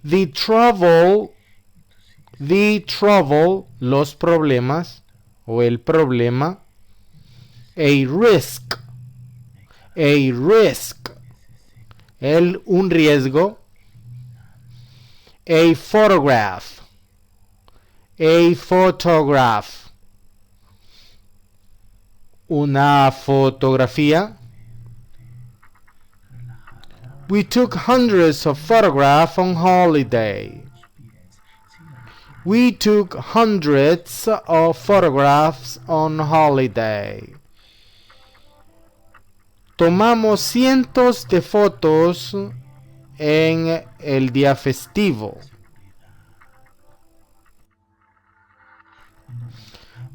The trouble, los problemas o el problema. A risk, un riesgo. A photograph, una fotografía. We took hundreds of photographs on holiday. We took hundreds of photographs on holiday. Tomamos cientos de fotos en el día festivo.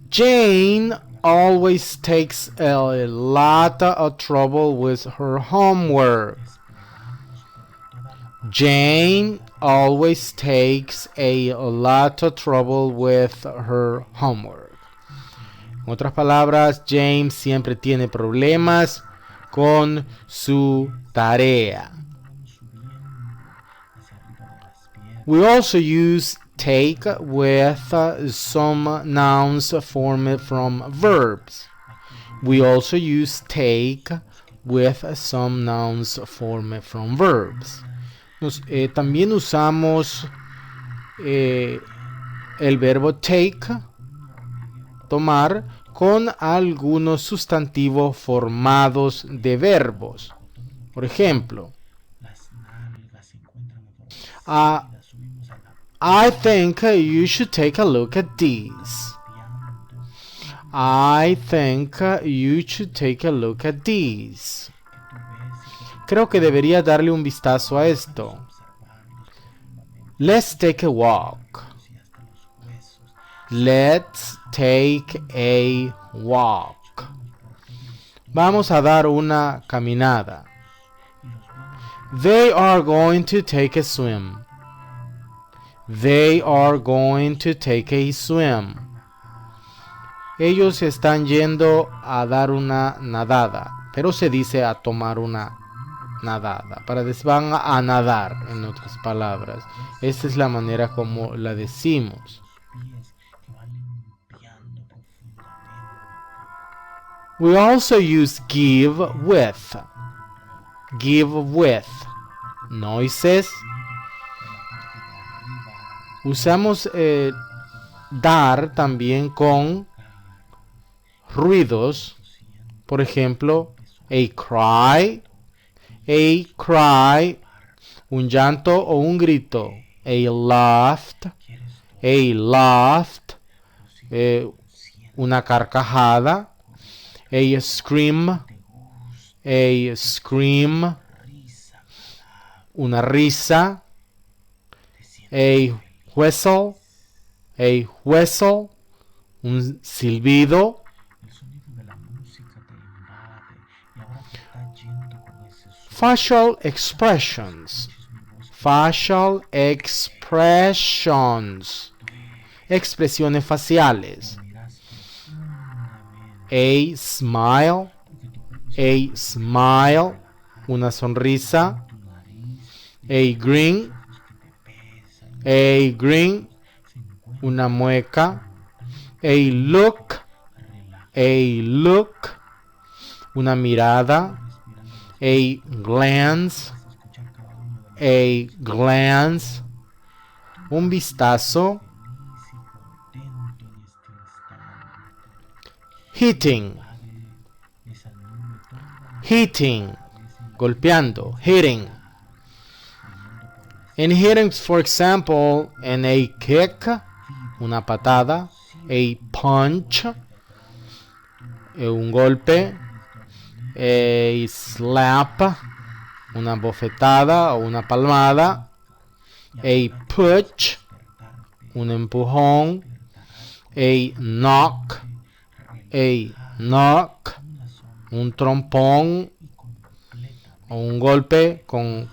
Jane always takes a lot of trouble with her homework. Jane always takes a lot of trouble with her homework. En otras palabras, Jane siempre tiene problemas con su tarea. We also use take with some nouns formed from verbs. We also use take with some nouns formed from verbs. También usamos el verbo take, tomar, con algunos sustantivos formados de verbos. Por ejemplo, I think you should take a look at these. I think you should take a look at these. Creo que debería darle un vistazo a esto. Let's take a walk. Let's take a walk. Vamos a dar una caminada. They are going to take a swim. They are going to take a swim. Ellos están yendo a dar una nadada, pero se dice a tomar una nadada. Van a nadar, en otras palabras. Esta es la manera como la decimos. We also use give with. Give with. Noises. Usamos dar también con ruidos. Por ejemplo, a cry. A cry. Un llanto o un grito. A laughed. A laughed. Una carcajada. A scream. A scream. Una risa. A whistle. A whistle. Un silbido. Facial expressions. Facial expressions. Expresiones faciales. A smile. A smile. Una sonrisa. A grin. A grin. Una mueca. A look. A look. Una mirada. A glance. A glance. Un vistazo. Hitting. Hitting. Golpeando. Hitting. In hitting, for example, in a kick, una patada. A punch, un golpe. A slap, una bofetada o una palmada. A push, un empujón. A knock. A knock, un trompón o un golpe con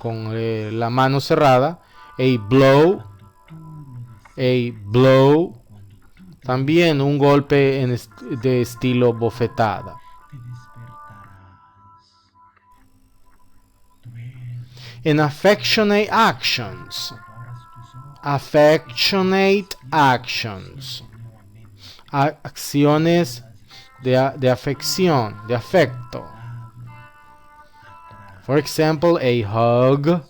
la mano cerrada. A blow. A blow, también un golpe de estilo bofetada. In affectionate actions. affectionate actions. Acciones de afección, de afecto. For example, a hug,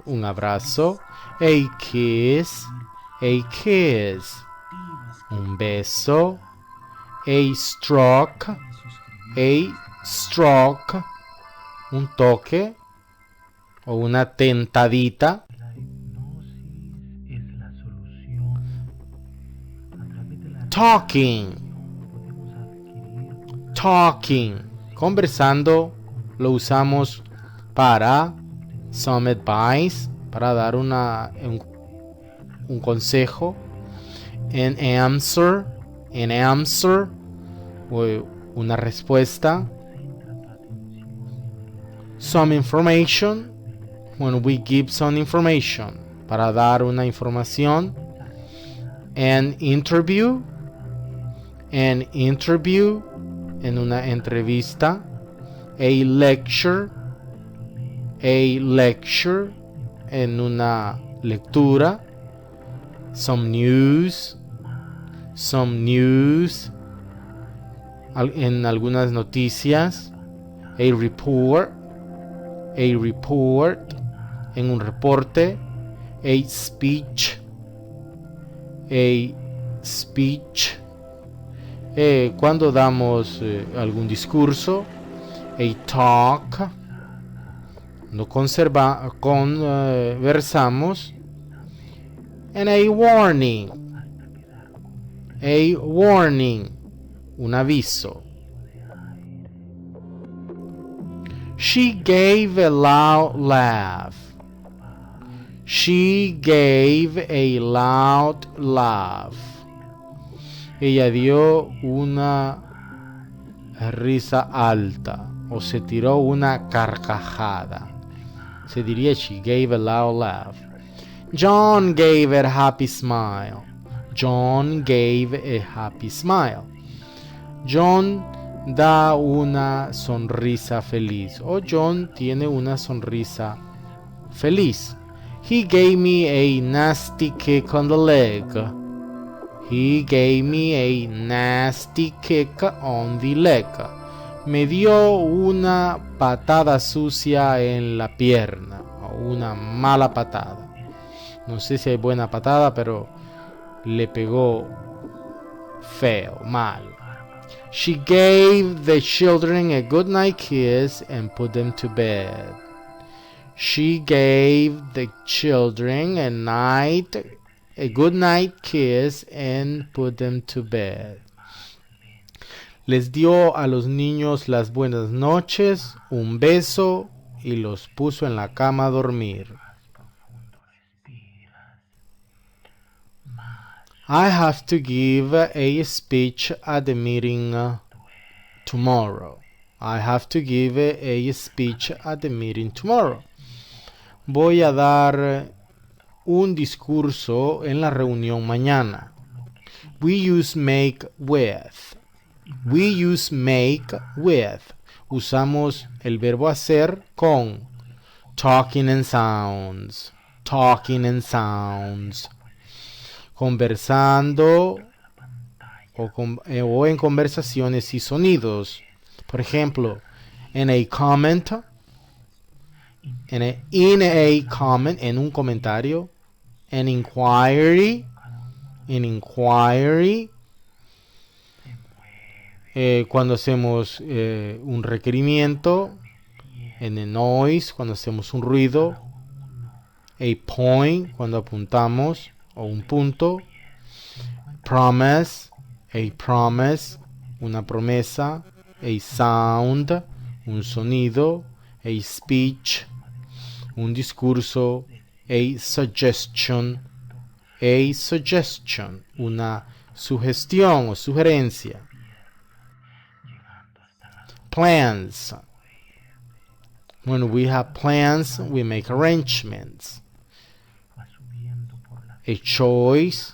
un abrazo. A kiss, un beso. A stroke, un toque o una tentadita. Talking, conversando, lo usamos para some advice, para dar un consejo. An answer, una respuesta. Some information, when we give some information, para dar una información. An interview, en una entrevista. A lecture, en una lectura. Some news, en algunas noticias. A report, en un reporte. A speech, cuando damos algún discurso. A talk, no conversamos. And a warning, un aviso. She gave a loud laugh. Ella dio una risa alta o se tiró una carcajada. Se diría she gave a loud laugh. John gave a happy smile. John da una sonrisa feliz, o John tiene una sonrisa feliz. He gave me a nasty kick on the leg. Me dio una patada sucia en la pierna, o una mala patada. No sé si hay buena patada, pero le pegó feo, mal. She gave the children a good night kiss and put them to bed. She gave the children a good night kiss and put them to bed. Les dio a los niños las buenas noches, un beso y los puso en la cama a dormir. I have to give a speech at the meeting tomorrow. Voy a dar un discurso en la reunión mañana. We use make with. Usamos el verbo hacer con talking and sounds. Conversando o en conversaciones y sonidos. Por ejemplo, in a comment, en un comentario. An inquiry, cuando hacemos un requerimiento. En a noise, cuando hacemos un ruido. A point, cuando apuntamos, o un punto. Promise, una promesa. A sound, un sonido. A speech, un discurso. A suggestion, una sugestión o sugerencia. Plans. When we have plans, we make arrangements. A choice,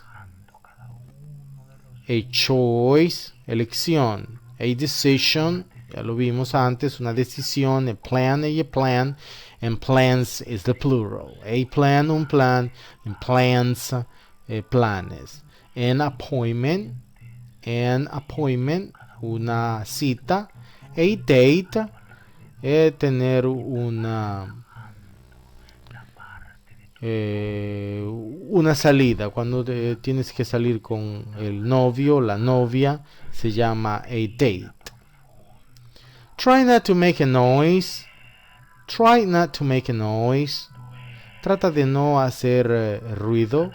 elección. A decision, ya lo vimos antes, una decisión. A plan. and plans is the plural. A plan, un plan, and plans, planes. An appointment, una cita. A date, tener una salida. Cuando tienes que salir con el novio, la novia, se llama a date. Try not to make a noise. Try not to make a noise. Trata de no hacer ruido.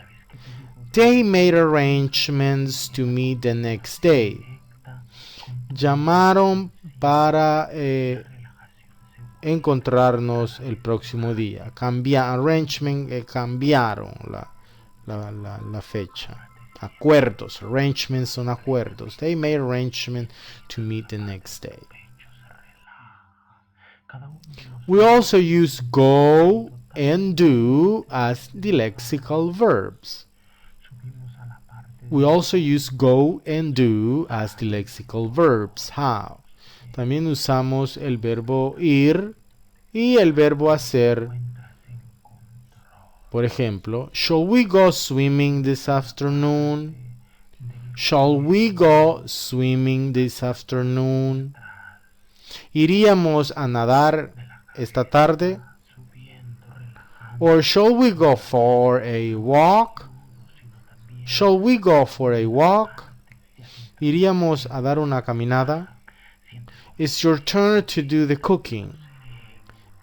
They made arrangements to meet the next day. Llamaron para encontrarnos el próximo día. Arrangement, cambiaron la fecha. Acuerdos. Arrangements son acuerdos. They made arrangement to meet the next day. We also use go and do as the lexical verbs. We also use go and do as the lexical verbs. How? También usamos el verbo ir y el verbo hacer. Por ejemplo, shall we go swimming this afternoon? Shall we go swimming this afternoon? ¿Iríamos a nadar esta tarde? Or shall we go for a walk? Shall we go for a walk? ¿Iríamos a dar una caminada? It's your turn to do the cooking.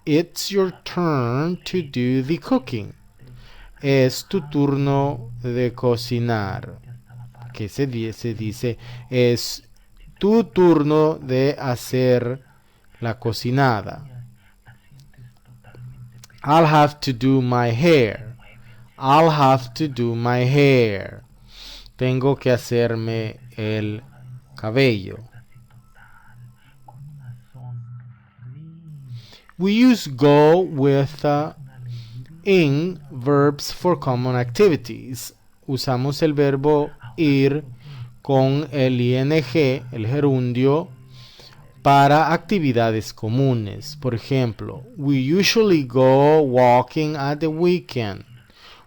It's your turn to do the cooking. Es tu turno de cocinar. Que se dice es tu turno de hacer la cocinada. I'll have to do my hair. I'll have to do my hair. Tengo que hacerme el cabello. We use go with in verbs for common activities. Usamos el verbo ir con el ing, el gerundio, para actividades comunes. Por ejemplo, we usually go walking at the weekend.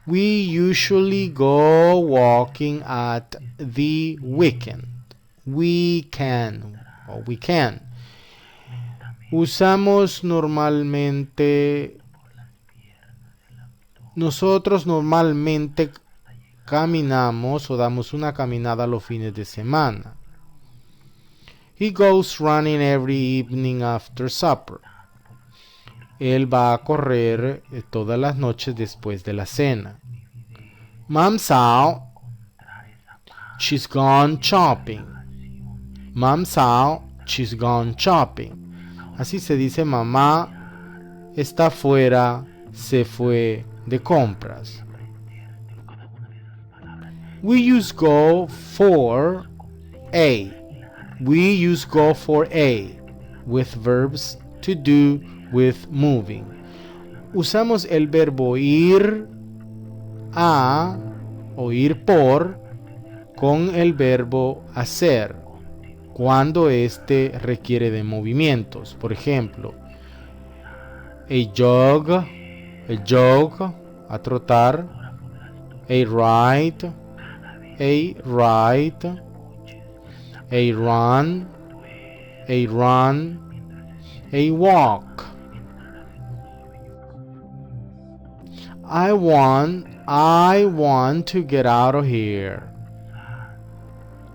We usually go walking at the weekend. We can. Nosotros normalmente caminamos o damos una caminada los fines de semana. He goes running every evening after supper. Él va a correr todas las noches después de la cena. Mom's out. She's gone shopping. Mom's out. She's gone shopping. Así se dice mamá está fuera, se fue de compras. We use go for a. We use go for a with verbs to do with moving. Usamos el verbo ir a o ir por con el verbo hacer cuando este requiere de movimientos. Por ejemplo, a jog, a trotar, a ride, a run, a walk. I want to get out of here.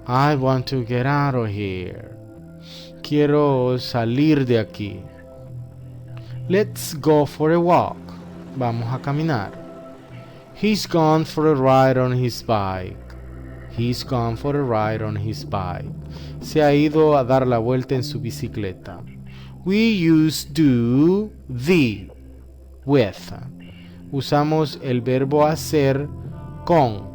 I want to get out of here. Quiero salir de aquí. Let's go for a walk. Vamos a caminar. He's gone for a ride on his bike. He's gone for a ride on his bike. Se ha ido a dar la vuelta en su bicicleta. We use do, the, with. Usamos el verbo hacer con,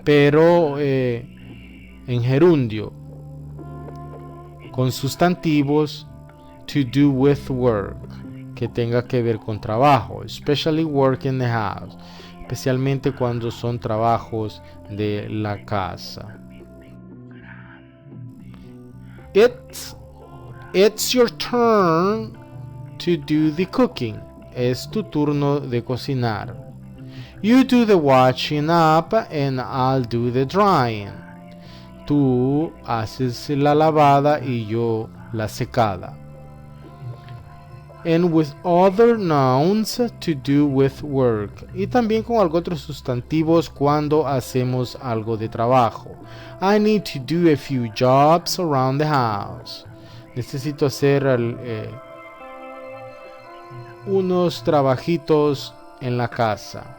pero en gerundio, con sustantivos to do with work, que tenga que ver con trabajo, especially work in the house, especialmente cuando son trabajos de la casa. It's your turn to do the cooking. Es tu turno de cocinar. You do the washing up and I'll do the drying. Tú haces la lavada y yo la secada. And with other nouns to do with work. Y también con algo otros sustantivos cuando hacemos algo de trabajo. I need to do a few jobs around the house. Necesito hacer unos trabajitos en la casa.